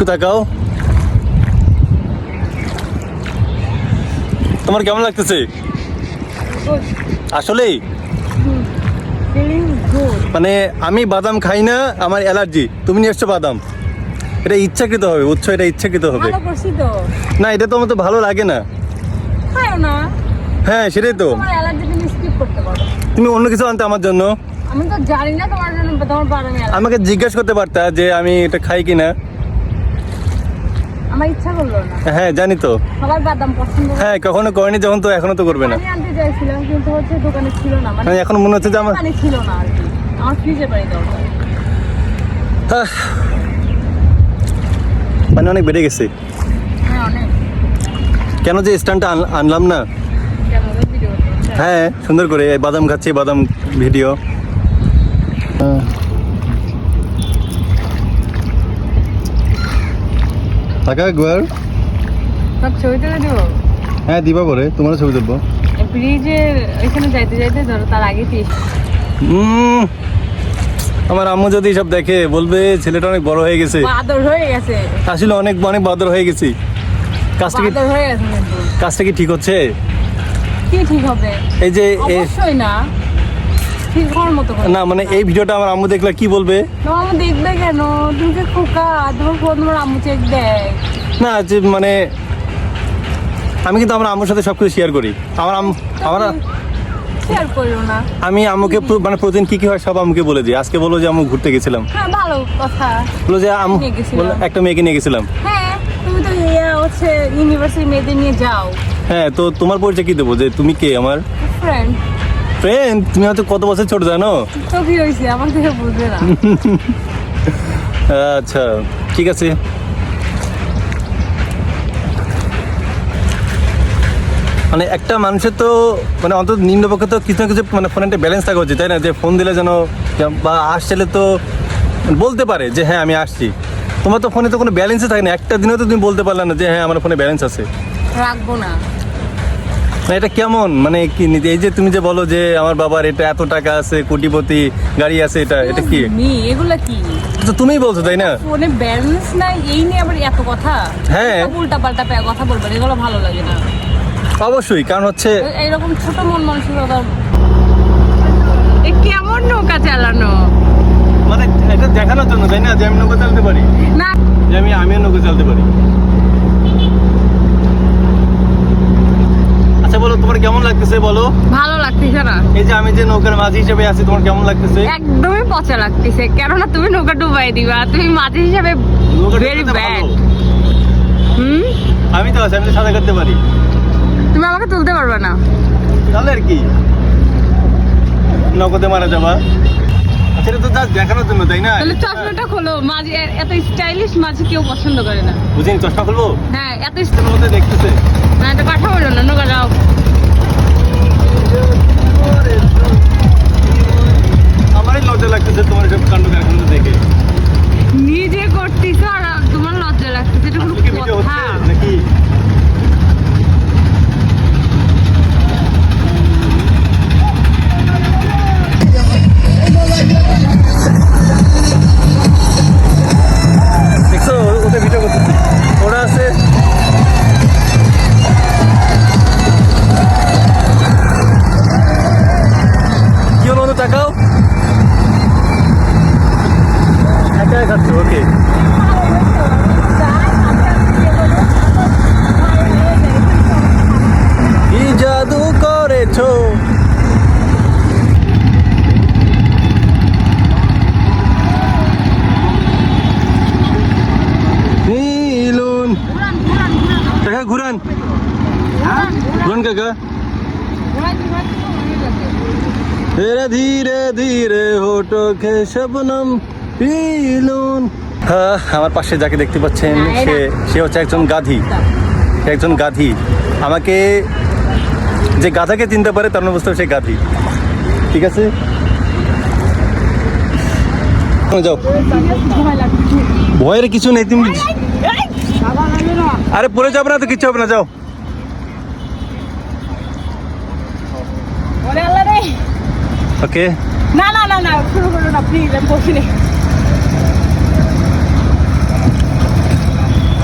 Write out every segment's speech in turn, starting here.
একটু তাকাও। তোমার কেমন লাগতেছে? আসলেই মানে আমি বাদাম খাই না, আমার অ্যালার্জি। তুমি নিয়ে এসছো বাদাম, এটা ইচ্ছাকৃত হবে, বুঝছো? এটা ইচ্ছাকৃত হবে না, এটা তো আমার তো ভালো লাগে না। হ্যাঁ সেটাই তো, তুমি অন্য কিছু আনতে আমার জন্য। আমি তো জানি না তোমার জন্য তোমার বাদামি অ্যালার্জি। আমাকে জিজ্ঞেস করতে পারতা যে আমি এটা খাই কিনা। আমার ইচ্ছা করলো না। হ্যাঁ জানি তো, সবাই বাদাম পছন্দ করে। হ্যাঁ কখনো করেনি, যখন তো এখনো তো করবে না। আমি আনতে চাইছিলাম কিন্তু হচ্ছে দোকানে ছিল না, মানে এখন মনে হচ্ছে যে আমার দোকানে ছিল না আর কি। আমার ফ্রিজে পানি দরকার। মানে অনেক বেড়ে গেছে। হ্যাঁ অনেক। কেন যে স্ট্যান্ডটা আনলাম না? কেন ভিডিও করতে? হ্যাঁ সুন্দর করে এই বাদাম খাচ্ছি, বাদাম ভিডিও। টাকা একবার। সব ছবি তুলে দিব। হ্যাঁ দিবা পরে, তোমারও ছবি তুলবো। ফ্রিজে ওইখানে যাইতে যাইতে ধরো তার আগে টিস। আমার আম্মু যদি সব দেখে বলবে ছেলেটা অনেক বড় হয়ে গেছে। বাদর হয়ে গেছে। আসলে অনেক অনেক বাদর হয়ে গেছি। বাদর হয়ে গেছে কিন্তু। কাজটা কি ঠিক হচ্ছে? কি ঠিক হবে? এই যে অবশ্যই না, ঠিক হওয়ার মতো করে। না মানে এই ভিডিওটা আমার আম্মু দেখলে কি বলবে? তোমার আম্মু দেখবে কেন? তুমি যে খোকা, তোমার ফোন তোমার আম্মু চেক দেয় না যে মানে আমি কিন্তু আমার আম্মুর সাথে সবকিছু শেয়ার করি। আমার শেয়ার করিও না। আমি আম্মুকে মানে প্রতিদিন কি কি হয় সব আম্মুকে বলে দিই। আজকে বলো যে আম্মু ঘুরতে গেছিলাম, হ্যাঁ ভালো কথা। বলো যে আম্মু নিয়ে গেছিলাম। একটা মেয়েকে নিয়ে গেছিলাম। হ্যাঁ তুমি তো হচ্ছে ইউনিভার্সিটি মেয়েদের নিয়ে যাও। হ্যাঁ তো তোমার পরিচয় কি দেবো, যে তুমি কে? আমার ফ্রেন্ড। ফ্রেন্ড? তুমি হয়তো কত বছর ছোট জানো? তো কি হয়েছে, আমার থেকে বুঝবে না। আচ্ছা ঠিক আছে। মানে একটা মানুষের তো মানে অন্তত নিম্নপক্ষে তো কিছু না কিছু মানে ফোনে একটা ব্যালেন্স থাকা উচিত, তাই না? যে ফোন দিলে যেন বা আসলে তো বলতে পারে যে হ্যাঁ আমি আসছি। তোমার তো ফোনে তো কোনো ব্যালেন্সই থাকে না, একটা দিনও তো তুমি বলতে পারলে না যে হ্যাঁ আমার ফোনে ব্যালেন্স আছে। রাখবো না। মানে এটা কেমন মানে কি? এই যে তুমি যে বলো যে আমার বাবার এটা এত টাকা আছে, কোটিপতি গাড়ি আছে, এটা কি? এগুলা কি? তো তুমিই বলছো তাই না? ফোনে ব্যালেন্স নাই এই নিয়ে আবার এত কথা। হ্যাঁ উল্টা পাল্টা কথা বলবেন, এগুলো ভালো লাগে না। অবশ্যই, কারণ হচ্ছে এইরকম ছোট মন মানসিকতা। কেমন নৌকা চালানো মানে এটা দেখানোর জন্য তাই না যে আমি নৌকা চালাতে পারি, না যে আমিও নৌকা চালাতে পারি। আচ্ছা বলো তোমার কেমন লাগতেছে বলো? ভালো লাগতেছে না। এই যে আমি যে নৌকার মাঝি হিসেবে আছি, তোমার কেমন লাগতেছে? একদমই পচা লাগতেছে, কেননা তুমি নৌকা ডুবাই দিবা, তুমি মাঝি হিসেবে ভেরি ব্যাড। আমি তো আছি, আমি তো সাঁতার কাটতে পারি। তুমি আমাকে তুলতে পারবে না, তাহলে আর কি নৌকাতে মারা যাবা? আচ্ছা এটা তো জাস্ট দেখানোর জন্য তাই না? তাহলে চশমাটা খোলো। মাঝি এত স্টাইলিশ মাঝি কেউ পছন্দ করে না। বুঝিনি, চশমা খুলবো? হ্যাঁ এত মধ্যে দেখতেছে না, এটা কথা বলো না, নৌকা যাও। আমারই লজ্জা লাগতেছে তোমার সব কাণ্ড কারখানা দেখে। নিজে করতেছ আর তোমার লজ্জা লাগতেছে, এটা কোনো ভিডিও কথা? হচ্ছে নাকি? দেখছো ওদের ভিডিও করতেছি, ওরা আছে। কি হলো ওদের টাকাও একা খাচ্ছে। ওকে কি জাদু করেছো? নীলুন কাকা ঘুরান, ঘুরান কাকা। ধীরে ধীরে ধীরে হোটো খে শবনম পিলুন। হ্যাঁ আমার পাশে যাকে দেখতে পাচ্ছেন সে হচ্ছে একজন গাধী। সে একজন গাধী। আমাকে যে গাধাকে চিনতে পারে তার অবস্থা সে গাধী। ঠিক আছে যাও, ভয়ের কিছু নেই। তুমি আরে পড়ে যাবে না তো, কিচ্ছু হবে না, যাও। ওকে না না না না, শুরু করো না প্লিজ, আমি বসিনি।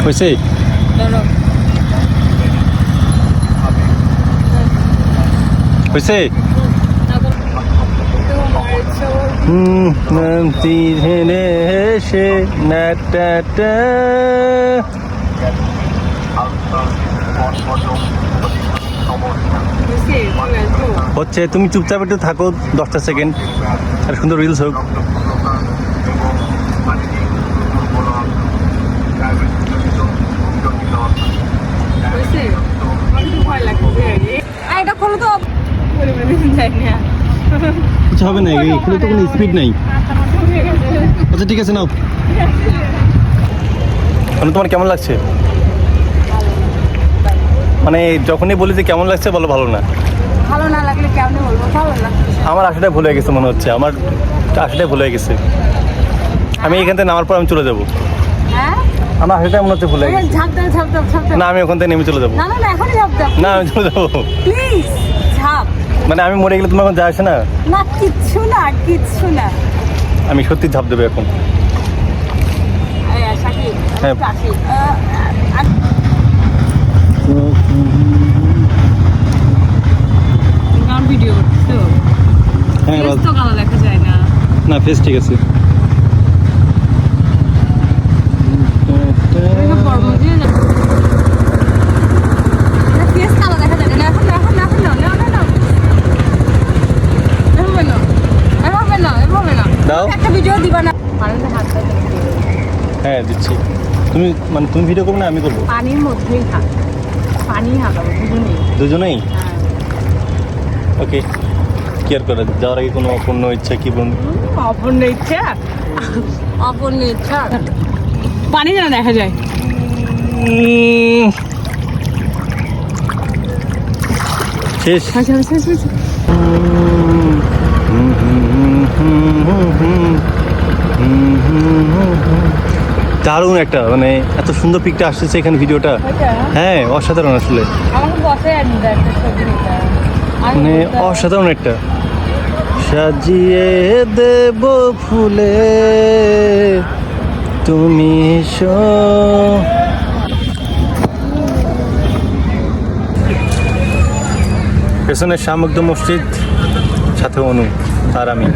হয়েছে? ধরো। হয়েছে? এসে না টা টা। হচ্ছে, তুমি চুপচাপ একটু থাকো 10টা সেকেন্ড, আর সুন্দর রিলস হোক। এটা খোলো তো। কিছু হবে না, এখানে তো কোনো স্পিড নাই। আচ্ছা ঠিক আছে, নাও। মানে তোমার কেমন লাগছে? মানে যখনই বলি যে কেমন লাগছে বলো ভালো না। ভালো না লাগলে কেমনে বলবো ভালো লাগছে। আমার আশাটা ভুলে গেছে মনে হচ্ছে, আমার আশাটাই ভুলে গেছে। আমি এখান থেকে নামার পর আমি চলে যাবো। হ্যাঁ, আমার আশাটা মনে হচ্ছে ভুলে গেছে। ঝাঁপ দাও ঝাঁপ দাও ঝাঁপ দাও। না, আমি ওখান থেকে নেমে চলে যাবো। না না না, এখনই ঝাঁপ দাও। না, আমি চলে যাবো। প্লিজ ঝাঁপ। মানে আমি মরে গেলে তোমার এখন যায় আসে না। না কিচ্ছু না, কিচ্ছু না। আমি সত্যি ঝাঁপ দেবো এখন। শাকিব, হ্যাঁ। শাকিব, গান ভিডিও করছো? হ্যাঁ, ফেস তো কালো দেখা যায় না। না ফেস ঠিক আছে। ফেস কালো দেখা যায় না। এখন এখন এখন না না না না। এভাবে না, এভাবে না, এভাবে না। দাও। একটা ভিডিও দিবা না? পানিতে হাত দাও। হ্যাঁ দিচ্ছি। তুমি ভিডিও করবে না আমি করবো? পানির মধ্যেই থাক, পানি হাঁকাবো দুজনেই। হ্যাঁ। ওকে, কেয়ার করে যাওয়ার আগে কোনো অপূর্ণ ইচ্ছা কি বলুন? অপূর্ণ ইচ্ছা, অপূর্ণ ইচ্ছা। পানি যেন দেখা যায়। শেষ। দারুণ একটা, মানে এত সুন্দর পিকটা আসতেছে এখানে ভিডিওটা। হ্যাঁ, অসাধারণ আসলে, আমাকে বসে একটা ছবি নিতে মানে অসাধারণ একটা। সাজিয়ে দেব ফুলে তুমি এসো। পেছনে শাহ মখদুম মসজিদ, সাথে অনু আর আমি।